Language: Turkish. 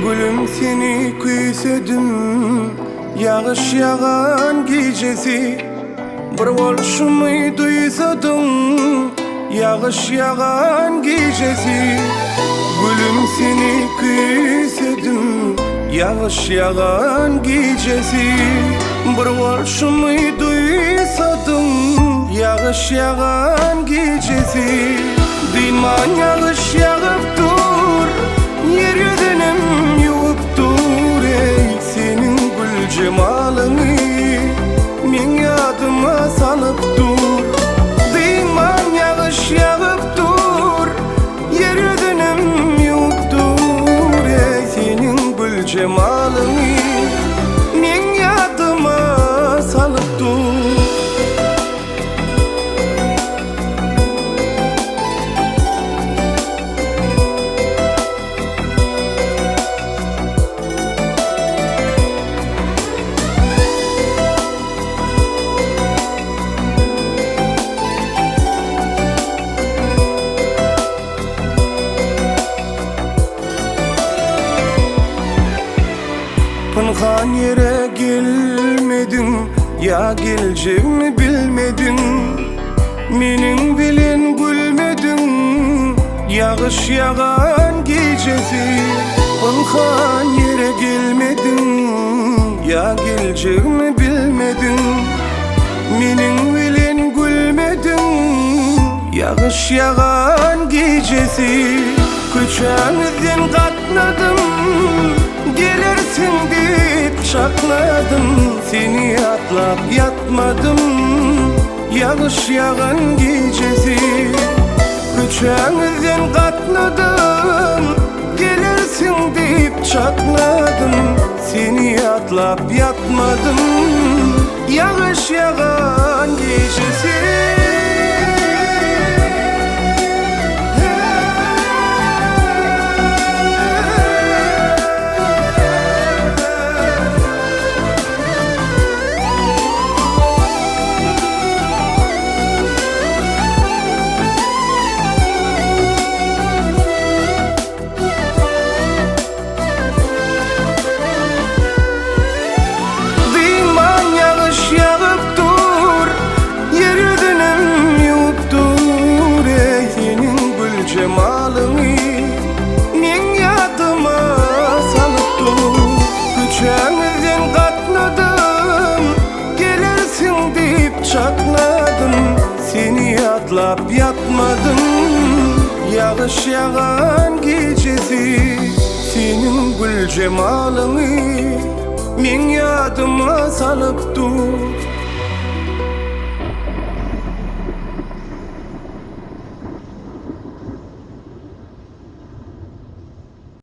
Gülüm seni küysedim, yağış yağan gecesi. Bir oluşumu duysadım, yağış yağan gecesi. Gülüm seni küysedim, yağış yağan gecesi. Bir oluşumu duysadım, yağış yağan gecesi. Diman yağış yağıp dur, yeryüzünem yuvup dur. Ey senin gül cemalını men yadıma salıp dur. Diman yağış yağıp dur, yeryüzünem yuvup dur. Ey senin gül cemalını men yadıma salıp dur. Pınhan yere gelmedin, ya geleceğimi bilmedin. Menin bilen gülmedin, yağış yağan gecesi. Pınhan yere gelmedin, ya geleceğimi bilmedin. Menin bilen gülmedin, yağış yağan gecesi. Küçüğümüzden katladım, gelirsin deyip çakladım. Seni atlap yatmadım, yağış yağan gecesi. Küçüğümüzden katladım, gelirsin deyip çakladım. Seni atlap yatmadım, yağış yağan gecesi. Cemalını men yadıma salıp dur. Küçüğümüzden katladım, gelirsin deyip çakladım. Seni atlap yatmadım, yağış yağan gecesi. Senin gül cemalını men yadıma salıp dur.